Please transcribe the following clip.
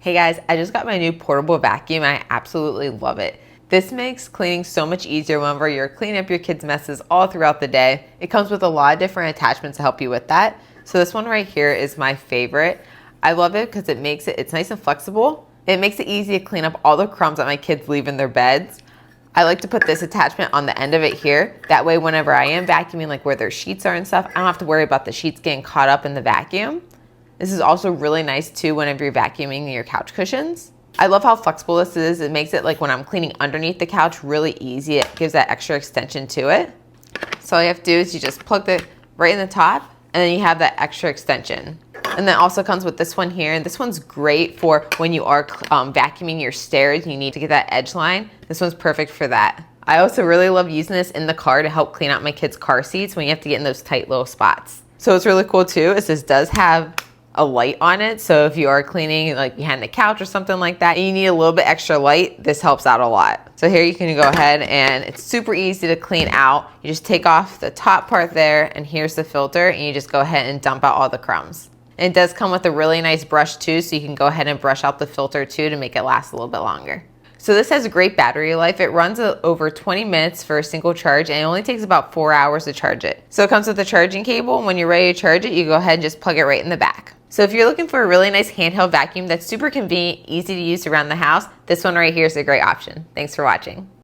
Hey guys, I just got my new portable vacuum. I absolutely love it. This makes cleaning so much easier whenever you're cleaning up your kids' messes all throughout the day. It comes with a lot of different attachments to help you with that. So this one right here is my favorite. I love it because it's nice and flexible. It makes it easy to clean up all the crumbs that my kids leave in their beds. I like to put this attachment on the end of it here. That way whenever I am vacuuming, like where their sheets are and stuff, I don't have to worry about the sheets getting caught up in the vacuum. This is also really nice too whenever you're vacuuming your couch cushions. I love how flexible this is. It makes it like when I'm cleaning underneath the couch really easy. It gives that extra extension to it. So all you have to do is you just plug it right in the top and then you have that extra extension. And then also comes with this one here. And this one's great for when you are vacuuming your stairs and you need to get that edge line. This one's perfect for that. I also really love using this in the car to help clean out my kids' car seats when you have to get in those tight little spots. So what's really cool too is this does have a light on it. So if you are cleaning like behind the couch or something like that, and you need a little bit extra light, this helps out a lot. So here you can go ahead and it's super easy to clean out. You just take off the top part there and here's the filter and you just go ahead and dump out all the crumbs. And it does come with a really nice brush too, so you can go ahead and brush out the filter too to make it last a little bit longer. So this has a great battery life. It runs over 20 minutes for a single charge and it only takes about 4 hours to charge it. So it comes with a charging cable, and when you're ready to charge it, you go ahead and just plug it right in the back. So if you're looking for a really nice handheld vacuum that's super convenient, easy to use around the house, this one right here is a great option. Thanks for watching.